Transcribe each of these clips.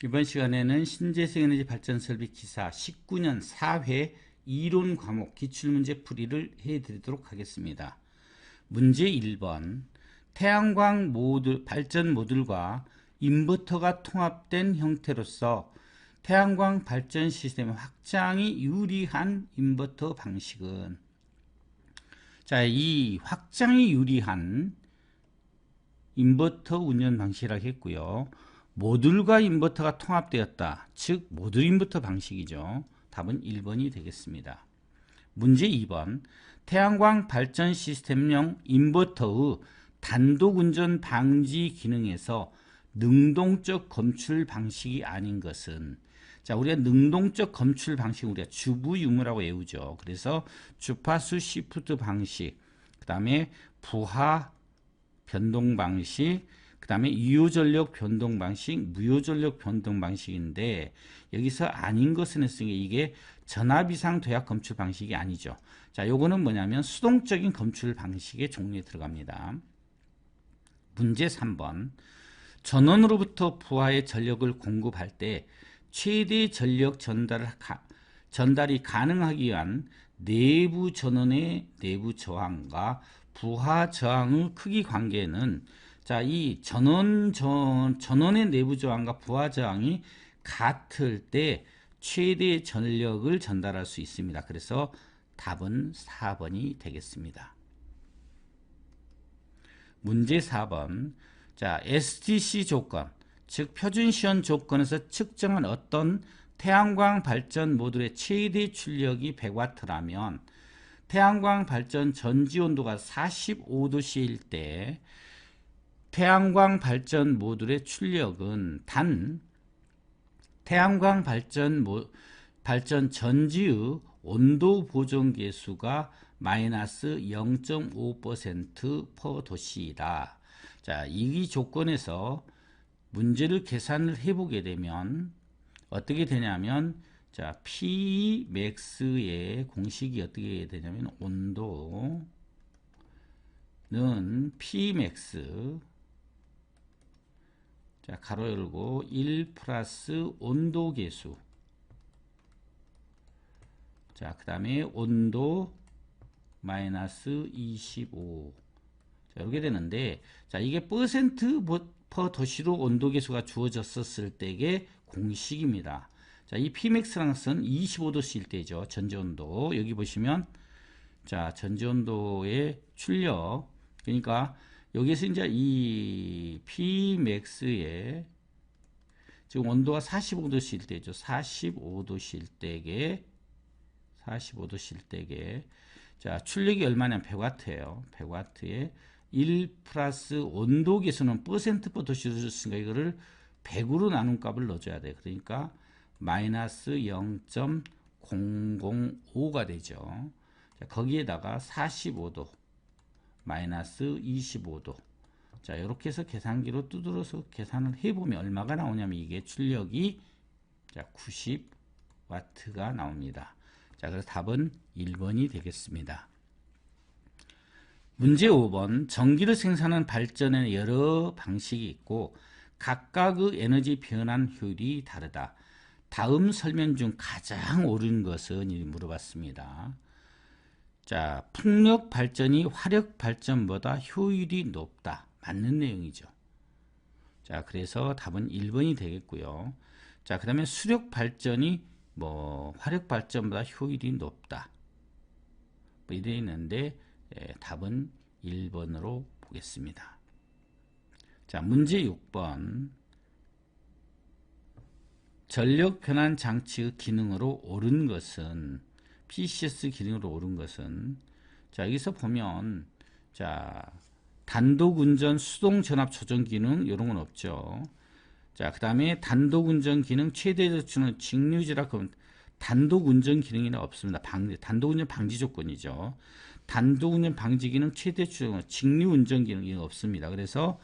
이번 시간에는 신재생에너지 발전 설비 기사 19년 4회 이론 과목 기출문제 풀이를 해드리도록 하겠습니다. 문제 1번 태양광 발전 모듈과 인버터가 통합된 형태로서 태양광 발전 시스템 확장이 유리한 인버터 방식은, 자, 이 확장이 유리한 인버터 운영 방식이라고 했고요. 모듈과 인버터가 통합되었다. 즉 모듈 인버터 방식이죠. 답은 1번이 되겠습니다. 문제 2번 태양광 발전 시스템용 인버터의 단독 운전 방지 기능에서 능동적 검출 방식이 아닌 것은, 자, 우리가 능동적 검출 방식은 우리가 주부 유무라고 외우죠. 그래서 주파수 시프트 방식, 그 다음에 부하 변동 방식, 그 다음에 유효전력 변동 방식, 무효전력 변동 방식인데, 여기서 아닌 것은 했으니까 이게 전압 이상 도약 검출 방식이 아니죠. 자, 요거는 뭐냐면 수동적인 검출 방식의 종류에 들어갑니다. 문제 3번 전원으로부터 부하의 전력을 공급할 때 최대 전력 전달이 가능하기 위한 내부 전원의 내부 저항과 부하 저항의 크기 관계는, 자, 이 전원의 내부 저항과 부하 저항이 같을 때 최대 전력을 전달할 수 있습니다. 그래서 답은 4번이 되겠습니다. 문제 4번. 자, STC 조건, 즉 표준시험 조건에서 측정한 어떤 태양광 발전 모듈의 최대 출력이 100W라면 태양광 발전 전지 온도가 45도씨일 때 태양광 발전 모듈의 출력은 단 태양광 발전 전지의 온도 보존 계수가 마이너스 0.5% per 도시이다. 자, 이 조건에서 문제를 계산을 해보게 되면 어떻게 되냐면, 자, Pmax의 공식이 어떻게 되냐면 온도는 Pmax, 자, 가로 열고 1 플러스 온도 계수, 자, 그 다음에 온도 마이너스 25, 자, 이렇게 되는데, 자, 이게 퍼센트 퍼 도시로 온도 계수가 주어졌었을 때의 공식입니다. 자, 이 Pmax라는 것은 25도씨일 때죠. 전지온도. 여기 보시면, 자, 전지온도의 출력. 그러니까, 여기서 이제 이 Pmax의 지금 온도가 45도씨일 때죠. 45도씨일 때게, 자, 출력이 얼마냐면 100W예요. 100W에 1 플러스 온도 계수는 퍼센트 퍼 도시로 줬으니까 이거를 100으로 나눈 값을 넣어줘야 돼요. 그러니까 마이너스 0.005가 되죠. 자, 거기에다가 45도 마이너스 25도, 자, 이렇게 해서 계산기로 두드려서 계산을 해보면 얼마가 나오냐면 이게 출력이, 자, 90W가 나옵니다. 자, 그래서 답은 1번이 되겠습니다. 문제 5번 전기를 생산하는 발전에는 여러 방식이 있고 각각의 에너지 변환 효율이 다르다. 다음 설명 중 가장 옳은 것은? 물어봤습니다. 자, 풍력 발전이 화력 발전보다 효율이 높다. 맞는 내용이죠. 자, 그래서 답은 1번이 되겠고요. 자, 그 다음에 수력 발전이 화력 발전보다 효율이 높다. 이래 있는데, 답은 1번으로 보겠습니다. 자, 문제 6번. 전력 변환 장치의 기능으로 옳은 것은, PCS 기능으로 옳은 것은, 자, 여기서 보면, 자, 단독 운전 수동 전압 조정 기능, 이런 건 없죠. 자, 그 다음에 단독 운전 기능 최대 저추는 직류지라, 그럼 단독 운전 기능이는 없습니다. 단독 운전 방지 조건이죠. 단독 운전 방지 기능 최대 추정, 직류 운전 기능이 없습니다. 그래서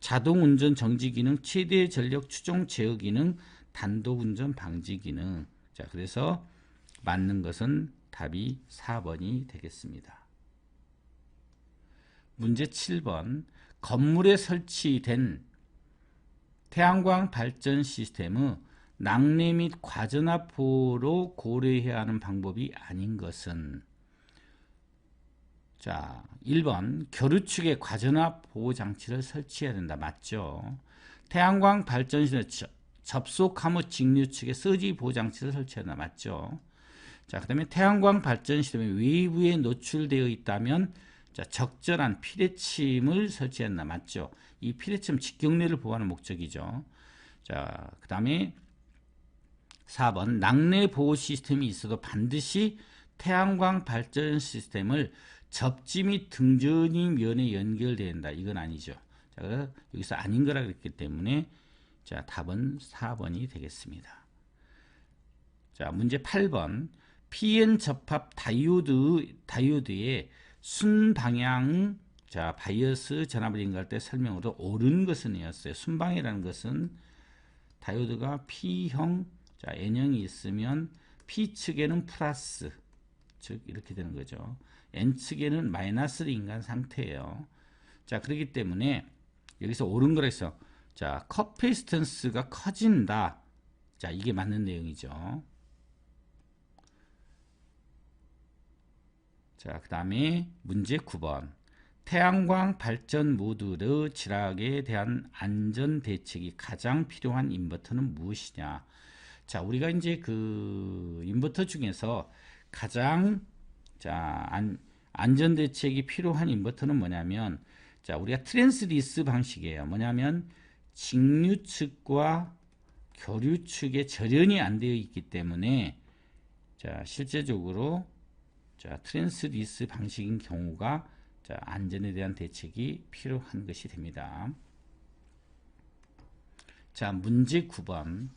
자동 운전 정지 기능, 최대 전력 추종 제어 기능, 단독 운전 방지 기능. 자, 그래서 맞는 것은 답이 4번이 되겠습니다. 문제 7번. 건물에 설치된 태양광 발전 시스템의 낙뢰 및 과전압 보호로 고려해야 하는 방법이 아닌 것은, 자, 1번 교류축에 과전압 보호 장치를 설치해야 된다. 맞죠? 태양광 발전 시스템 접속함의 직류축에 서지 보호 장치를 설치해야 된다. 맞죠? 자, 그 다음에 태양광 발전 시스템이 외부에 노출되어 있다면, 자, 적절한 피뢰침을 설치해야 된다. 맞죠? 이 피뢰침 직경례를 보호하는 목적이죠. 자, 그 다음에 4번 낙뢰 보호 시스템이 있어도 반드시 태양광 발전 시스템을 접지 및 등전이 면에 연결돼야 된다. 이건 아니죠. 자, 그래서 여기서 아닌 거라 그랬기 때문에, 자, 답은 4번이 되겠습니다. 자, 문제 8번 PN 접합 다이오드의 순방향, 자, 바이어스 전압을 인가할 때 설명으로 옳은 것은 이었어요. 순방이라는 것은 다이오드가 P형, 자, N형이 있으면 P측에는 플러스, 즉 이렇게 되는 거죠. N측에는 마이너스를 인가한 상태예요. 자, 그렇기 때문에 여기서 옳은 거라 해서, 자, 커피스턴스가 커진다. 자, 이게 맞는 내용이죠. 자, 그 다음에 문제 9번 태양광 발전 모듈의 지락에 대한 안전 대책이 가장 필요한 인버터는 무엇이냐. 자, 우리가 이제 그 인버터 중에서 가장, 자, 안전 대책이 필요한 인버터는 뭐냐면, 자, 우리가 트랜스리스 방식이에요. 뭐냐면 직류측과 교류측에 절연이 안 되어 있기 때문에, 자, 실제적으로, 자, 트랜스리스 방식인 경우가, 자, 안전에 대한 대책이 필요한 것이 됩니다. 자, 문제 10번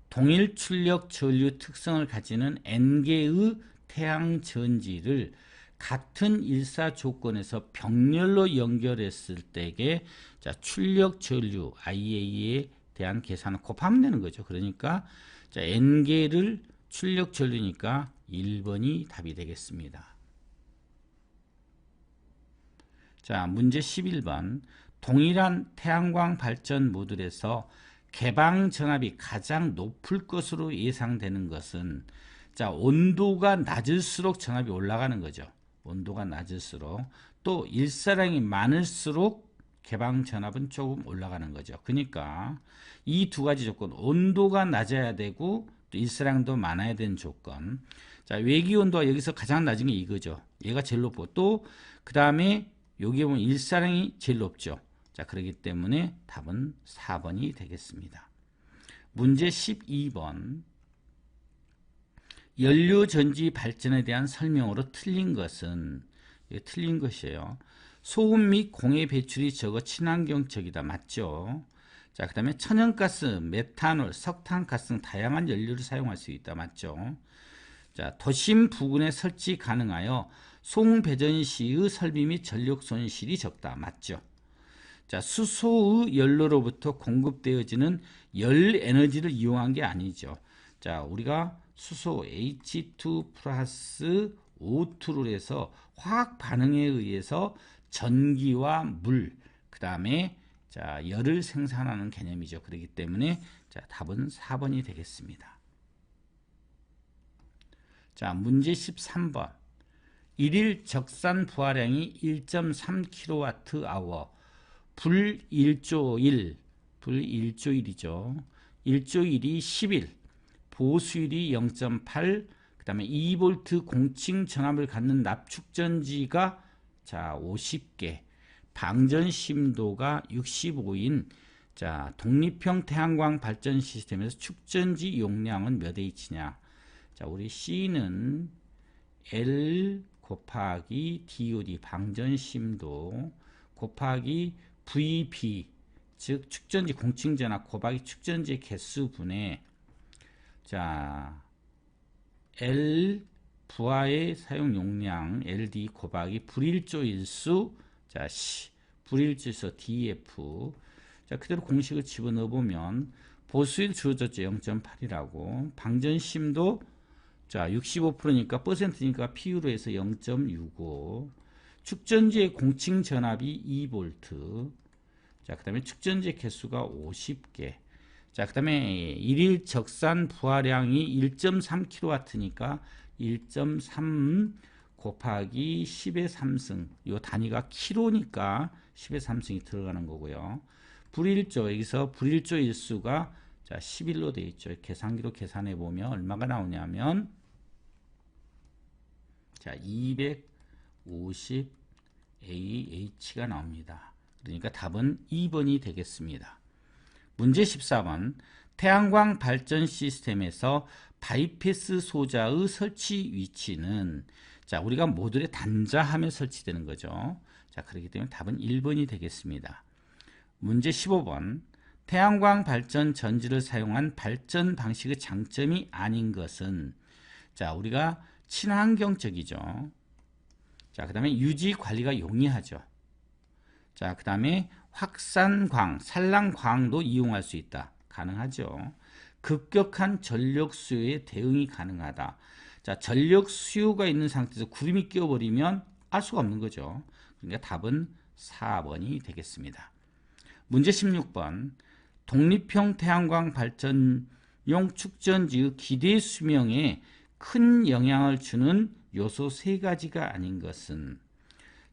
동일 출력 전류 특성을 가지는 N개의 태양 전지를 같은 일사 조건에서 병렬로 연결했을 때에, 자, 출력 전류 IA에 대한 계산을 곱하면 되는 거죠. 그러니까, 자, N개를 출력 전류니까 1번이 답이 되겠습니다. 자, 문제 11번 동일한 태양광 발전 모듈에서 개방 전압이 가장 높을 것으로 예상되는 것은, 자, 온도가 낮을수록 전압이 올라가는 거죠. 온도가 낮을수록. 또 일사량이 많을수록 개방 전압은 조금 올라가는 거죠. 그러니까 이 두 가지 조건, 온도가 낮아야 되고 또 일사량도 많아야 되는 조건. 자, 외기 온도가 여기서 가장 낮은 게 이거죠. 얘가 제일 높고, 또 그 다음에 여기 보면 일사량이 제일 높죠. 자, 그렇기 때문에 답은 4번이 되겠습니다. 문제 12번 연료전지 발전에 대한 설명으로 틀린 것은, 이게 틀린 것이에요. 소음 및 공해 배출이 적어 친환경적이다. 맞죠? 자, 그 다음에 천연가스, 메탄올, 석탄가스 등 다양한 연료를 사용할 수 있다. 맞죠? 자, 도심 부근에 설치 가능하여 송배전 시의 설비 및 전력 손실이 적다. 맞죠? 자, 수소의 연료로부터 공급되어지는 열 에너지를 이용한 게 아니죠. 자, 우리가 수소 H2 플러스 O2를 해서 화학 반응에 의해서 전기와 물, 그 다음에, 자, 열을 생산하는 개념이죠. 그렇기 때문에, 자, 답은 4번이 되겠습니다. 자, 문제 13번 일일 적산 부하량이 1.3kWh, 불 1조 1, 불 1조 1이죠. 1조 1이 10일, 보수율이 0.8, 그 다음에 2V 공칭 전압을 갖는 납축전지가, 자, 50개, 방전 심도가 65인, 자, 독립형 태양광 발전 시스템에서 축전지 용량은 몇 H냐. 자, 우리 C는 L 곱하기 DOD 방전 심도 곱하기 VP, 즉 축전지 공칭 전압 곱하기 축전지 개수 분의, 자, L 부하의 사용 용량 LD 곱하기 불일조 일수, 자, C 불일조일수 DF. 자, 그대로 공식을 집어넣어 보면 보수율 주어졌죠. 0.8이라고. 방전 심도, 자, 65%니까 퍼센트니까 P로 해서 0.65. 축전지의 공칭 전압이 2V. 자, 그 다음에 축전지의 개수가 50개. 자, 그 다음에 일일 적산 부하량이 1.3kW니까 1.3 곱하기 10의 3승. 이 단위가 킬로니까 10의 3승이 들어가는 거고요. 불일조, 여기서 불일조 일수가 자, 11로 되어 있죠. 계산기로 계산해 보면 얼마가 나오냐면 자, 250AH가 나옵니다. 그러니까 답은 2번이 되겠습니다. 문제 14번. 태양광 발전 시스템에서 바이패스 소자의 설치 위치는 자, 우리가 모듈에 단자하면 설치되는 거죠. 자, 그렇기 때문에 답은 1번이 되겠습니다. 문제 15번. 태양광 발전 전지를 사용한 발전 방식의 장점이 아닌 것은 자, 우리가 친환경적이죠. 자, 그 다음에 유지 관리가 용이하죠. 자, 그 다음에 확산광, 산란광도 이용할 수 있다. 가능하죠. 급격한 전력 수요에 대응이 가능하다. 자, 전력 수요가 있는 상태에서 구름이 끼어버리면 알 수가 없는 거죠. 그러니까 답은 4번이 되겠습니다. 문제 16번. 독립형 태양광 발전용 축전지의 기대 수명에 큰 영향을 주는 요소 3가지가 아닌 것은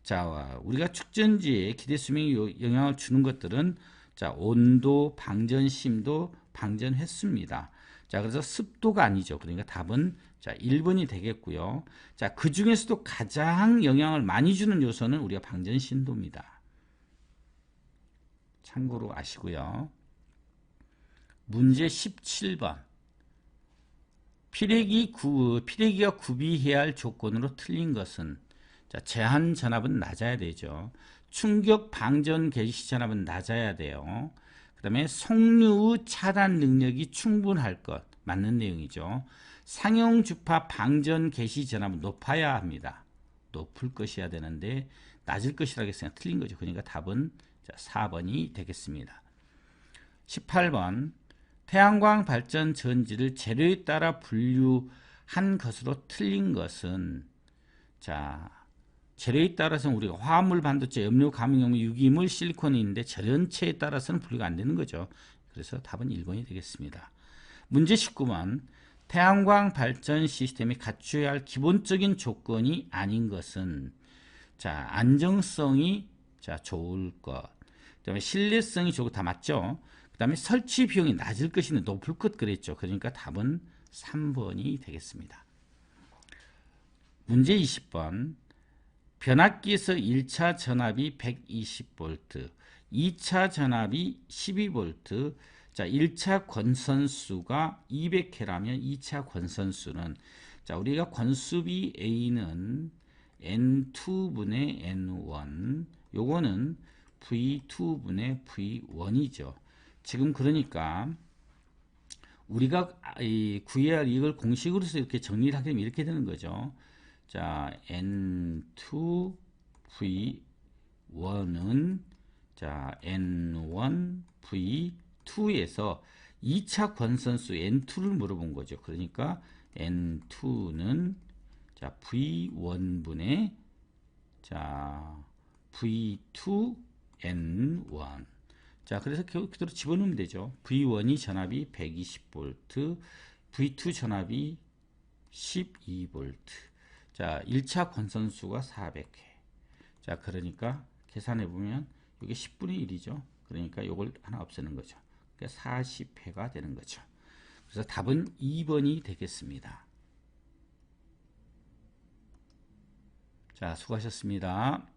자, 우리가 축전지에 기대 수명에 영향을 주는 것들은 자, 온도, 방전 심도, 방전 횟수입니다. 자, 그래서 습도가 아니죠. 그러니까 답은 자, 1번이 되겠고요. 자, 그 중에서도 가장 영향을 많이 주는 요소는 우리가 방전 심도입니다. 참고로 아시고요. 문제 17번. 피래기가 구비해야 할 조건으로 틀린 것은 자, 제한 전압은 낮아야 되죠. 충격 방전 개시 전압은 낮아야 돼요. 그 다음에 속류의 차단 능력이 충분할 것. 맞는 내용이죠. 상용 주파 방전 개시 전압은 높아야 합니다. 높을 것이어야 되는데 낮을 것이라고 했으니까 틀린 거죠. 그러니까 답은 자, 4번이 되겠습니다. 18번. 태양광 발전 전지를 재료에 따라 분류한 것으로 틀린 것은 자, 재료에 따라서는 우리가 화합물, 반도체, 염료, 감용염료, 유기물, 실리콘이 있는데 전체에 따라서는 분류가 안 되는 거죠. 그래서 답은 1번이 되겠습니다. 문제 19번. 태양광 발전 시스템이 갖춰야 할 기본적인 조건이 아닌 것은 자, 안정성이 자, 좋을 것. 그다음에 신뢰성이 좋고 다 맞죠? 그 다음에 설치 비용이 낮을 것인데 높을 것 그랬죠. 그러니까 답은 3번이 되겠습니다. 문제 20번. 변압기에서 1차 전압이 120V, 2차 전압이 12V, 자, 1차 권선수가 200K라면 2차 권선수는 자, 우리가 권수비 A는 N2분의 N1, 요거는 V2분의 V1이죠. 지금 그러니까 우리가 구해야 할 이걸 공식으로 해서 이렇게 정리를 하게 되면 이렇게 되는 거죠. 자, N2 V1은 자, N1 V2에서 2차 권선수 N2를 물어본 거죠. 그러니까 N2는 자, V1분의 자, V2 N1. 자, 그래서 그대로 집어넣으면 되죠. V1이 전압이 120V, V2 전압이 12V. 자, 1차 권선수가 400회. 자, 그러니까 계산해 보면 이게 10분의 1이죠. 그러니까 이걸 하나 없애는 거죠. 그러니까 40회가 되는 거죠. 그래서 답은 2번이 되겠습니다. 자, 수고하셨습니다.